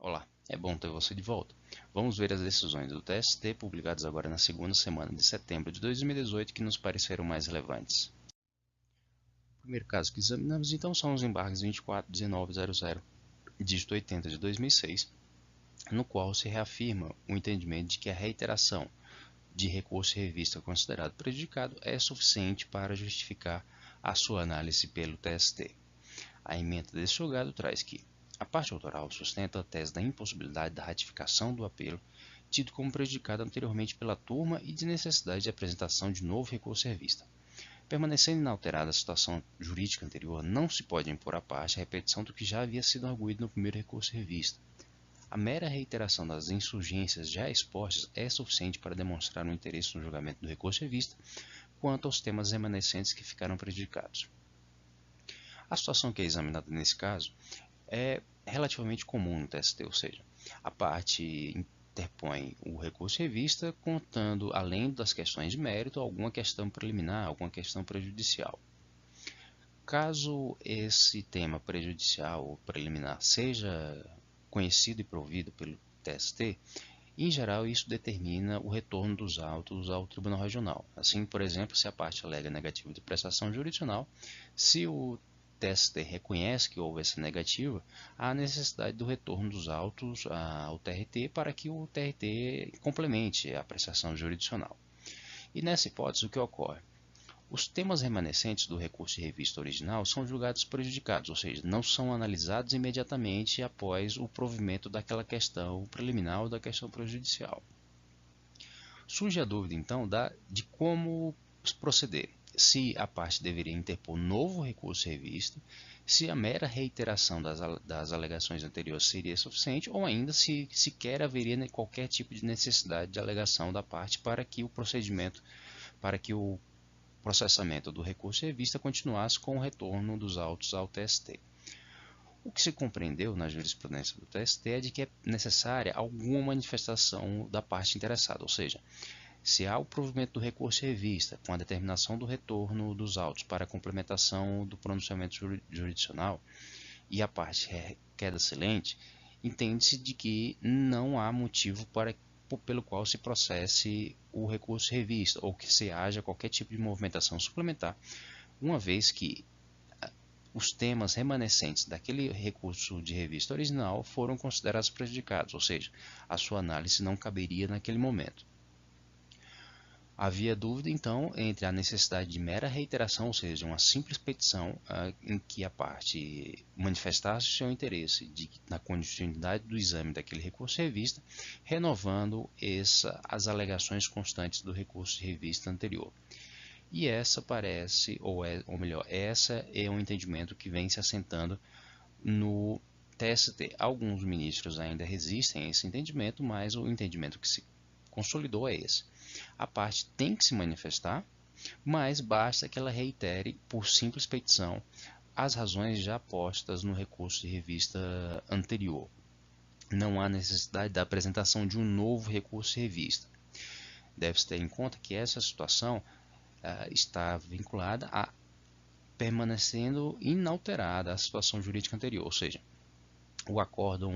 Olá, é bom ter você de volta. Vamos ver as decisões do TST publicadas agora na segunda semana de setembro de 2018 que nos pareceram mais relevantes. O primeiro caso que examinamos então são os embargos 24.19.00, dígito 80 de 2006, no qual se reafirma o entendimento de que a reiteração de recurso e revista considerado prejudicado é suficiente para justificar a sua análise pelo TST. A emenda desse julgado traz que a parte autoral sustenta a tese da impossibilidade da ratificação do apelo, tido como prejudicado anteriormente pela turma e de necessidade de apresentação de novo recurso à vista. Permanecendo inalterada a situação jurídica anterior, não se pode impor à parte a repetição do que já havia sido arguído no primeiro recurso à revista. A mera reiteração das insurgências já expostas é suficiente para demonstrar o interesse no julgamento do recurso à revista quanto aos temas remanescentes que ficaram prejudicados. A situação que é examinada nesse caso é relativamente comum no TST, ou seja, a parte interpõe o recurso em revista contando, além das questões de mérito, alguma questão preliminar, alguma questão prejudicial. Caso esse tema prejudicial ou preliminar seja conhecido e provido pelo TST, em geral isso determina o retorno dos autos ao Tribunal Regional. Assim, por exemplo, se a parte alega negativa de prestação jurisdicional, se o TST reconhece que houve essa negativa, há necessidade do retorno dos autos ao TRT para que o TRT complemente a prestação jurisdicional. E nessa hipótese, o que ocorre? Os temas remanescentes do recurso de revista original são julgados prejudicados, ou seja, não são analisados imediatamente após o provimento daquela questão preliminar ou da questão prejudicial. Surge a dúvida, então, de como proceder. Se a parte deveria interpor novo recurso revista, se a mera reiteração das alegações anteriores seria suficiente, ou ainda se sequer haveria qualquer tipo de necessidade de alegação da parte para que o procedimento, para que o processamento do recurso revista continuasse com o retorno dos autos ao TST. O que se compreendeu na jurisprudência do TST é de que é necessária alguma manifestação da parte interessada, ou seja, se há o provimento do recurso em revista com a determinação do retorno dos autos para a complementação do pronunciamento jurisdicional e a parte queda silente, entende-se de que não há motivo pelo qual se processe o recurso em revista ou que se haja qualquer tipo de movimentação suplementar, uma vez que os temas remanescentes daquele recurso de revista original foram considerados prejudicados, ou seja, a sua análise não caberia naquele momento. Havia dúvida, então, entre a necessidade de mera reiteração, ou seja, uma simples petição em que a parte manifestasse seu interesse na continuidade do exame daquele recurso de revista, renovando as alegações constantes do recurso de revista anterior. E essa parece, ou melhor, essa é um entendimento que vem se assentando no TST. Alguns ministros ainda resistem a esse entendimento, mas o entendimento que se consolidou é esse. A parte tem que se manifestar, mas basta que ela reitere, por simples petição, as razões já postas no recurso de revista anterior. Não há necessidade da apresentação de um novo recurso de revista. Deve-se ter em conta que essa situação está vinculada a permanecendo inalterada a situação jurídica anterior, ou seja, o acórdão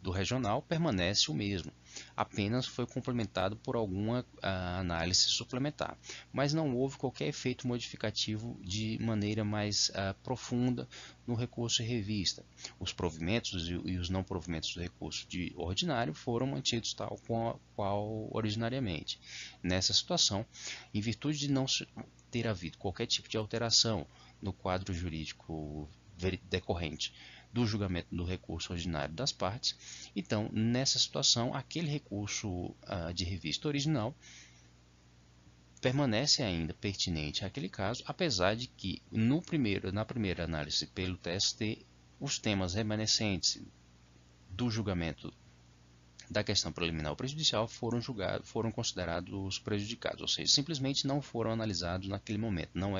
do regional permanece o mesmo, apenas foi complementado por alguma análise suplementar, mas não houve qualquer efeito modificativo de maneira mais profunda no recurso em revista. Os provimentos e os não provimentos do recurso de ordinário foram mantidos tal qual originariamente. Nessa situação, em virtude de não ter havido qualquer tipo de alteração no quadro jurídico decorrente do julgamento do recurso ordinário das partes, então nessa situação aquele recurso de revista original permanece ainda pertinente àquele caso, apesar de que na primeira análise pelo TST os temas remanescentes do julgamento da questão preliminar ou prejudicial foram considerados prejudicados, ou seja, simplesmente não foram analisados naquele momento, não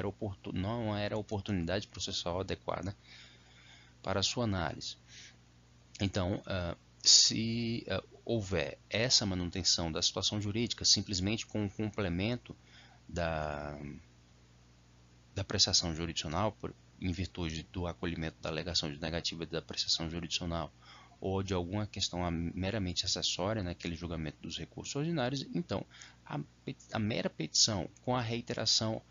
era a oportunidade processual adequada para a sua análise. Então, se houver essa manutenção da situação jurídica simplesmente com o complemento da prestação jurisdicional, em virtude do acolhimento da alegação de negativa da prestação jurisdicional, ou de alguma questão meramente acessória naquele julgamento dos recursos ordinários, então a mera petição com a reiteração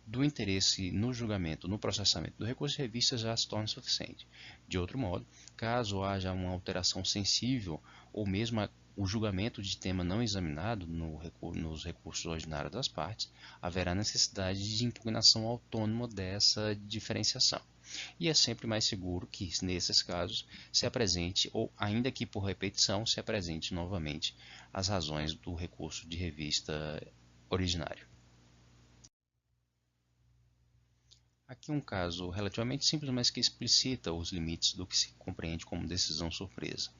do interesse no julgamento, no processamento do recurso de revista já se torna suficiente. De outro modo, caso haja uma alteração sensível ou mesmo o julgamento de tema não examinado nos recursos ordinários das partes, haverá necessidade de impugnação autônoma dessa diferenciação. E é sempre mais seguro que, nesses casos, se apresente, ou ainda que por repetição, se apresente novamente as razões do recurso de revista originário. Aqui um caso relativamente simples, mas que explicita os limites do que se compreende como decisão surpresa.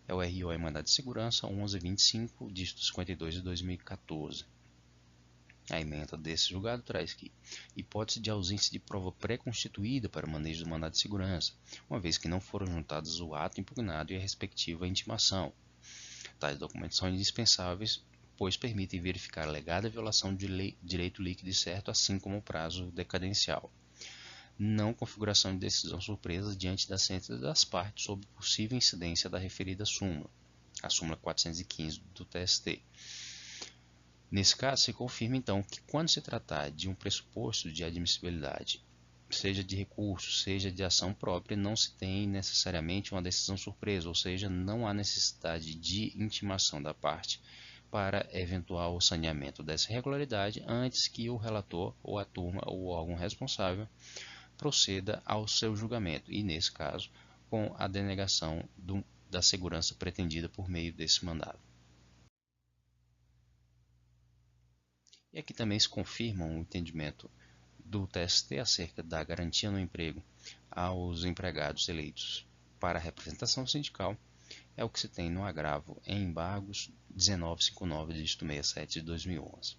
É o RO Mandado de Segurança 1125, dígito 52 de 2014. A ementa desse julgado traz que hipótese de ausência de prova pré-constituída para o manejo do mandado de segurança, uma vez que não foram juntados o ato impugnado e a respectiva intimação. Tais documentos são indispensáveis, pois permitem verificar a alegada violação de direito líquido e certo, assim como o prazo decadencial. Não configuração de decisão surpresa diante da sentença das partes sob possível incidência da referida súmula, a súmula 415 do TST. Nesse caso, se confirma então que quando se tratar de um pressuposto de admissibilidade, seja de recurso, seja de ação própria, não se tem necessariamente uma decisão surpresa, ou seja, não há necessidade de intimação da parte para eventual saneamento dessa irregularidade antes que o relator ou a turma ou o órgão responsável proceda ao seu julgamento e, nesse caso, com a denegação da segurança pretendida por meio desse mandado. E aqui também se confirma um entendimento do TST acerca da garantia no emprego aos empregados eleitos para a representação sindical, é o que se tem no agravo em embargos 1959, dígito 67 de 2011.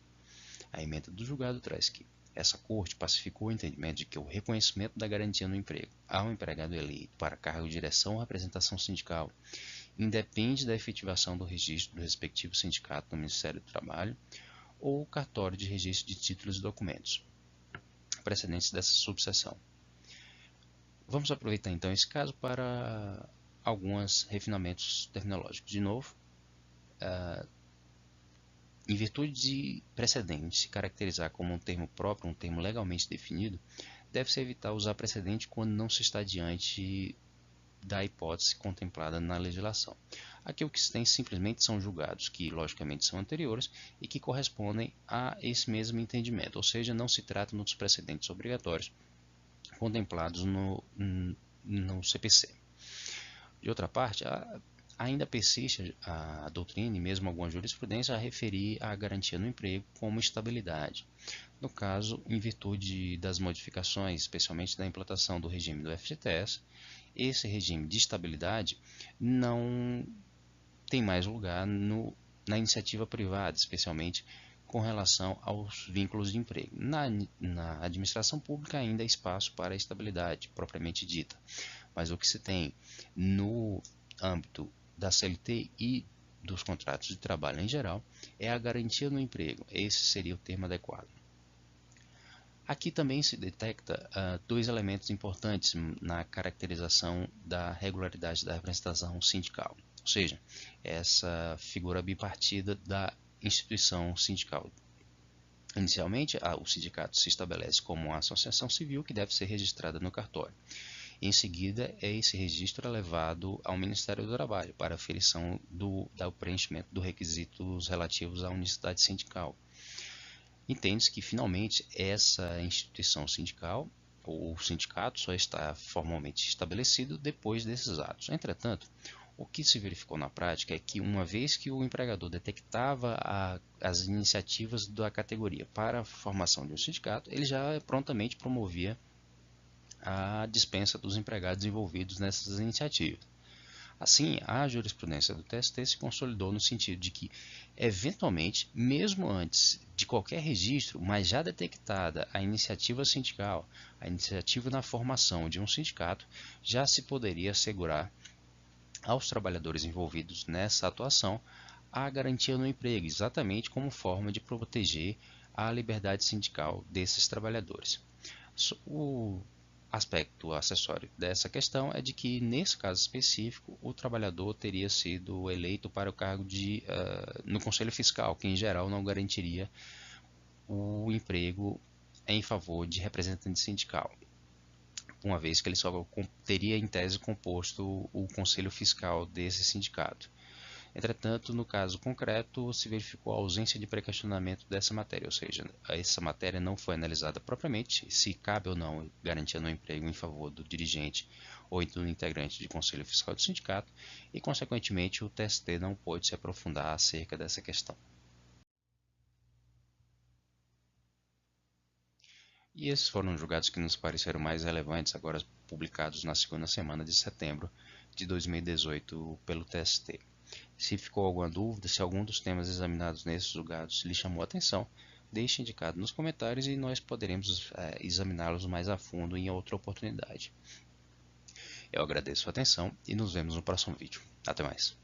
A ementa do julgado traz que essa Corte pacificou o entendimento de que o reconhecimento da garantia no emprego ao empregado eleito para cargo de direção ou representação sindical independe da efetivação do registro do respectivo sindicato no Ministério do Trabalho ou cartório de registro de títulos e documentos precedentes dessa subseção. Vamos aproveitar então esse caso para alguns refinamentos terminológicos. De novo, em virtude de precedente se caracterizar como um termo próprio, um termo legalmente definido, deve-se evitar usar precedente quando não se está diante da hipótese contemplada na legislação. Aqui o que se tem simplesmente são julgados que, logicamente, são anteriores e que correspondem a esse mesmo entendimento, ou seja, não se trata dos precedentes obrigatórios contemplados no CPC. De outra parte, ainda persiste a doutrina e mesmo alguma jurisprudência a referir a garantia no emprego como estabilidade. No caso, em virtude das modificações, especialmente da implantação do regime do FGTS, esse regime de estabilidade não tem mais lugar na iniciativa privada, especialmente com relação aos vínculos de emprego. Na administração pública ainda há espaço para a estabilidade propriamente dita, mas o que se tem no âmbito da CLT e dos contratos de trabalho em geral é a garantia no emprego. Esse seria o termo adequado. Aqui também se detecta dois elementos importantes na caracterização da regularidade da representação sindical, ou seja, essa figura bipartida da instituição sindical. Inicialmente, o sindicato se estabelece como uma associação civil que deve ser registrada no cartório. Em seguida, esse registro é levado ao Ministério do Trabalho para aferição do preenchimento dos requisitos relativos à unicidade sindical. Entende-se que, finalmente, essa instituição sindical, ou sindicato, só está formalmente estabelecido depois desses atos. Entretanto, o que se verificou na prática é que, uma vez que o empregador detectava as iniciativas da categoria para a formação de um sindicato, ele já prontamente promovia a dispensa dos empregados envolvidos nessas iniciativas. Assim, a jurisprudência do TST se consolidou no sentido de que, eventualmente, mesmo antes de qualquer registro, mas já detectada a iniciativa sindical, a iniciativa na formação de um sindicato, já se poderia assegurar aos trabalhadores envolvidos nessa atuação a garantia no emprego, exatamente como forma de proteger a liberdade sindical desses trabalhadores. aspecto acessório dessa questão é de que, nesse caso específico, o trabalhador teria sido eleito para o cargo no Conselho Fiscal, que em geral não garantiria o emprego em favor de representante sindical, uma vez que ele só teria em tese composto o Conselho Fiscal desse sindicato. Entretanto, no caso concreto, se verificou a ausência de pré-questionamento dessa matéria, ou seja, essa matéria não foi analisada propriamente, se cabe ou não garantia no emprego em favor do dirigente ou do integrante de conselho fiscal do sindicato, e, consequentemente, o TST não pôde se aprofundar acerca dessa questão. E esses foram os julgados que nos pareceram mais relevantes, agora publicados na segunda semana de setembro de 2018 pelo TST. Se ficou alguma dúvida, se algum dos temas examinados nesses julgados lhe chamou a atenção, deixe indicado nos comentários e nós poderemos examiná-los mais a fundo em outra oportunidade. Eu agradeço a atenção e nos vemos no próximo vídeo. Até mais.